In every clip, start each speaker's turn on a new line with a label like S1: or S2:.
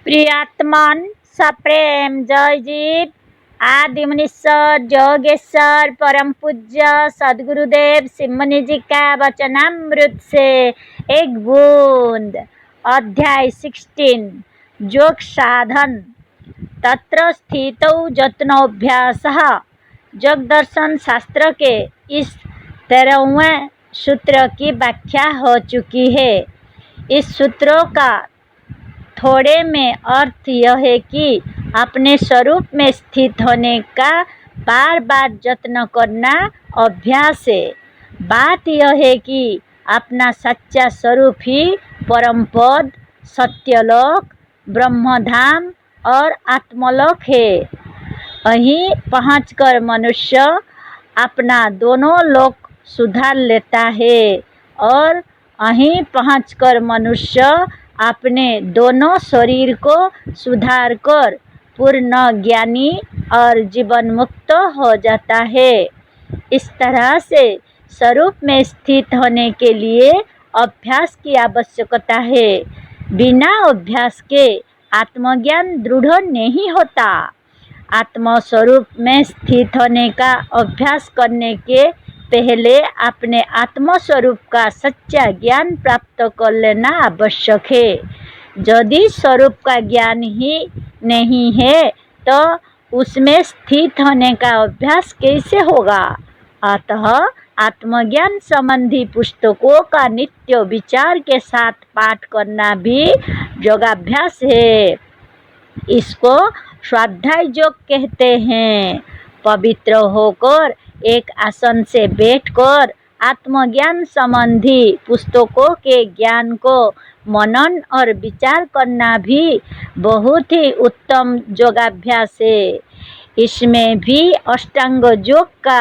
S1: प्रियात्मन सप्रेम जयजीव आदि मुनीश्वर जोगेश्वर परम पूज्य सदगुरुदेव सिमनी जी का वचनामृत से एक बूंद। अध्याय 16 योग साधन। तत्र स्थितौ जत्नोऽभ्यासः। योग दर्शन शास्त्र के इस 13वें सूत्र की व्याख्या हो चुकी है। इस सूत्रों का थोड़े में अर्थ यह है कि अपने स्वरूप में स्थित होने का बार बार यत्न करना अभ्यास है। बात यह है कि अपना सच्चा स्वरूप ही परम पद, सत्यलोक, ब्रह्मधाम और आत्मलोक है। वहीं पहुंचकर मनुष्य अपना दोनों लोक सुधार लेता है और वहीं पहुंचकर मनुष्य अपने दोनों शरीर को सुधार कर पूर्ण ज्ञानी और जीवन मुक्त हो जाता है। इस तरह से स्वरूप में स्थित होने के लिए अभ्यास की आवश्यकता है। बिना अभ्यास के आत्मज्ञान दृढ़ नहीं होता। आत्मस्वरूप में स्थित होने का अभ्यास करने के पहले अपने आत्मस्वरूप का सच्चा ज्ञान प्राप्त कर लेना आवश्यक है। यदि स्वरूप का ज्ञान ही नहीं है तो उसमें स्थित होने का अभ्यास कैसे होगा। अतः आत्मज्ञान संबंधी पुस्तकों का नित्य विचार के साथ पाठ करना भी योगाभ्यास है। इसको स्वाध्याय योग कहते हैं। पवित्र होकर एक आसन से बैठकर आत्मज्ञान संबंधी पुस्तकों के ज्ञान को मनन और विचार करना भी बहुत ही उत्तम योगाभ्यास है। इसमें भी अष्टांग योग का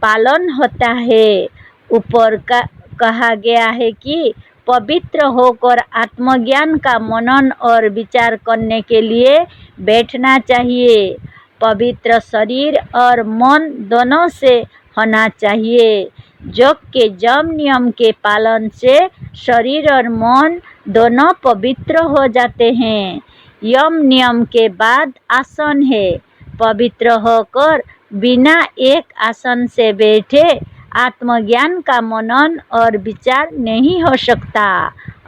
S1: पालन होता है। ऊपर का कहा गया है कि पवित्र होकर आत्मज्ञान का मनन और विचार करने के लिए बैठना चाहिए। पवित्र शरीर और मन दोनों से होना चाहिए। योग के यम नियम के पालन से शरीर और मन दोनों पवित्र हो जाते हैं। यम नियम के बाद आसन है। पवित्र होकर बिना एक आसन से बैठे आत्मज्ञान का मनन और विचार नहीं हो सकता।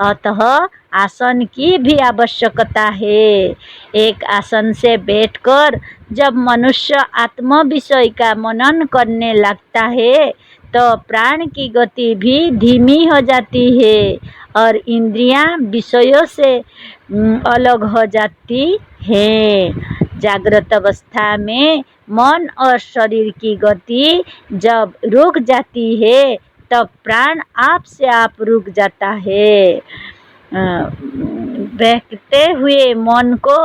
S1: अतः आसन की भी आवश्यकता है। एक आसन से बैठकर जब मनुष्य आत्म विषय का मनन करने लगता है तो प्राण की गति भी धीमी हो जाती है और इंद्रियां विषयों से अलग हो जाती है। जागृत अवस्था में मन और शरीर की गति जब रुक जाती है तब प्राण आप से आप रुक जाता है। बहकते हुए मन को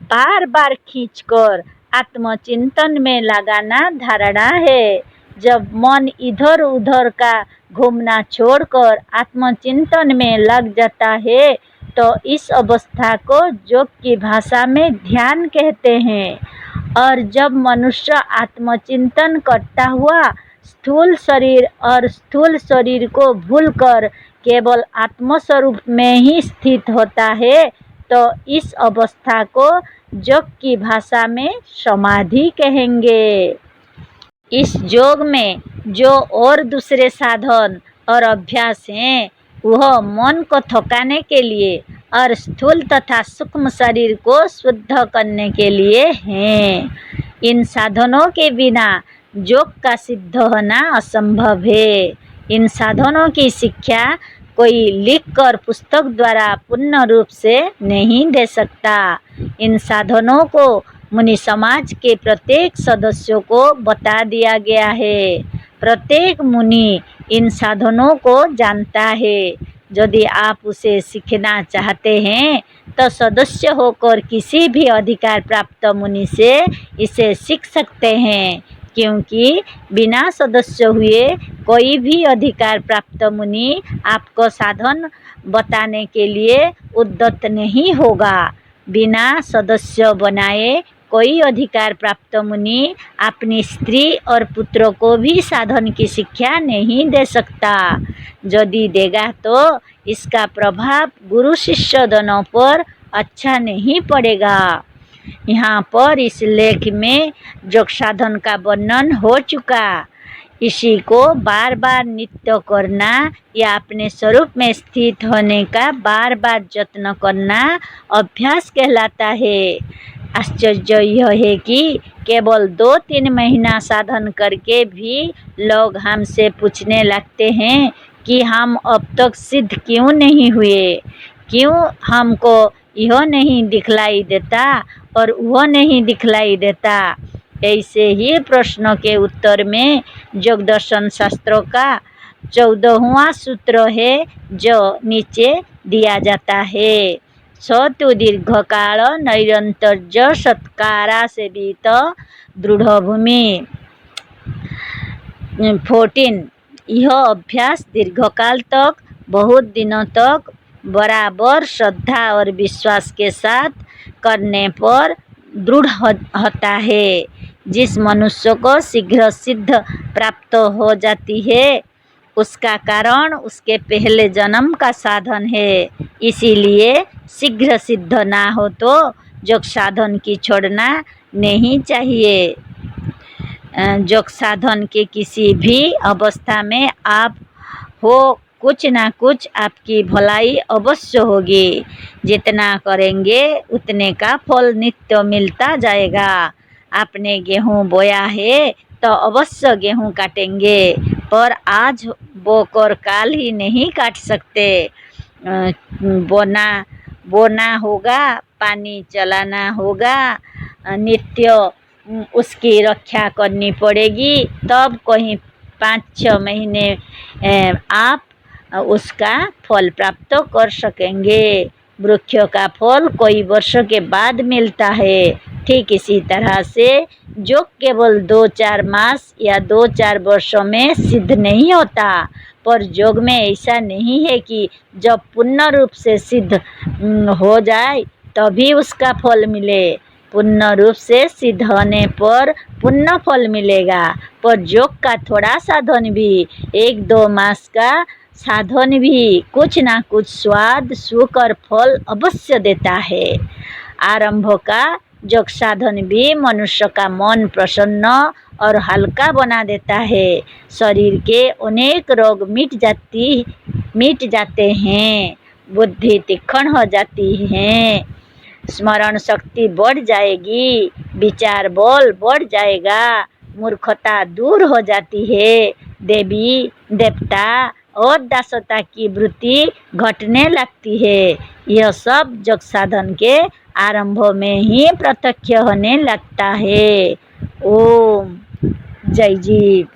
S1: बार बार खींचकर आत्मचिंतन में लगाना धारणा है। जब मन इधर उधर का घूमना छोड़कर आत्मचिंतन में लग जाता है तो इस अवस्था को योग की भाषा में ध्यान कहते हैं। और जब मनुष्य आत्मचिंतन करता हुआ स्थूल शरीर को भूलकर केवल आत्मस्वरूप में ही स्थित होता है तो इस अवस्था को योग की भाषा में समाधि कहेंगे। इस योग में जो और दूसरे साधन और अभ्यास हैं वह मन को थकाने के लिए और स्थूल तथा सूक्ष्म शरीर को शुद्ध करने के लिए हैं। इन साधनों के बिना योग का सिद्ध होना असंभव है। इन साधनों की शिक्षा कोई लिखकर पुस्तक द्वारा पूर्ण रूप से नहीं दे सकता। इन साधनों को मुनि समाज के प्रत्येक सदस्यों को बता दिया गया है। प्रत्येक मुनि इन साधनों को जानता है। यदि आप उसे सीखना चाहते हैं तो सदस्य होकर किसी भी अधिकार प्राप्त मुनि से इसे सीख सकते हैं, क्योंकि बिना सदस्य हुए कोई भी अधिकार प्राप्त मुनि आपको साधन बताने के लिए उद्यत नहीं होगा। बिना सदस्य बनाए कोई अधिकार प्राप्त मुनि अपनी स्त्री और पुत्रों को भी साधन की शिक्षा नहीं दे सकता। यदि देगा तो इसका प्रभाव गुरु शिष्य दोनों पर अच्छा नहीं पड़ेगा। यहाँ पर इस लेख में योग साधन का वर्णन हो चुका। इसी को बार बार नित्य करना या अपने स्वरूप में स्थित होने का बार बार यत्न करना अभ्यास कहलाता है। आश्चर्य यह है कि केवल 2-3 महीना साधन करके भी लोग हमसे पूछने लगते हैं कि हम अब तक सिद्ध क्यों नहीं हुए, क्यों हमको यह नहीं दिखलाई देता और वह नहीं दिखलाई देता। ऐसे ही प्रश्नों के उत्तर में योग दर्शन शास्त्रों का 14वां सूत्र है जो नीचे दिया जाता है। सतु दीर्घकाल नैरंतर्य सत्कारा सेवित दृढ़ भूमि। 14 यह अभ्यास दीर्घकाल तक, बहुत दिनों तक बराबर श्रद्धा और विश्वास के साथ करने पर दृढ़ होता है। जिस मनुष्य को शीघ्र सिद्ध प्राप्त हो जाती है उसका कारण उसके पहले जन्म का साधन है। इसीलिए शीघ्र सिद्ध ना हो तो योग साधन की छोड़ना नहीं चाहिए। योग साधन के किसी भी अवस्था में आप हो कुछ ना कुछ आपकी भलाई अवश्य होगी। जितना करेंगे उतने का फल नित्य मिलता जाएगा। आपने गेहूँ बोया है तो अवश्य गेहूँ काटेंगे, पर आज बोकर काल ही नहीं काट सकते। बोना होगा, पानी चलाना होगा, नित्य उसकी रक्षा करनी पड़ेगी, तब कहीं 5-6 महीने आप उसका फल प्राप्त कर सकेंगे। वृक्ष का फल कई वर्षों के बाद मिलता है। ठीक इसी तरह से जो केवल 2-4 मास या 2-4 वर्षों में सिद्ध नहीं होता, पर योग में ऐसा नहीं है कि जब पूर्ण रूप से सिद्ध हो जाए तभी उसका फल मिले। पूर्ण रूप से सिद्ध होने पर पूर्ण फल मिलेगा, पर योग का थोड़ा साधन भी, 1-2 मास का साधन भी कुछ ना कुछ स्वाद सुख और फल अवश्य देता है। आरंभ का योग साधन भी मनुष्य का मन प्रसन्न और हल्का बना देता है। शरीर के अनेक रोग मिट जाते हैं, बुद्धि तीक्ष्ण हो जाती है, स्मरण शक्ति बढ़ जाएगी, विचार बल बढ़ जाएगा, मूर्खता दूर हो जाती है, देवी देवता और दासता की वृत्ति घटने लगती है। यह सब योग साधन के आरंभ में ही प्रत्यक्ष होने लगता है। ओम जय जीव।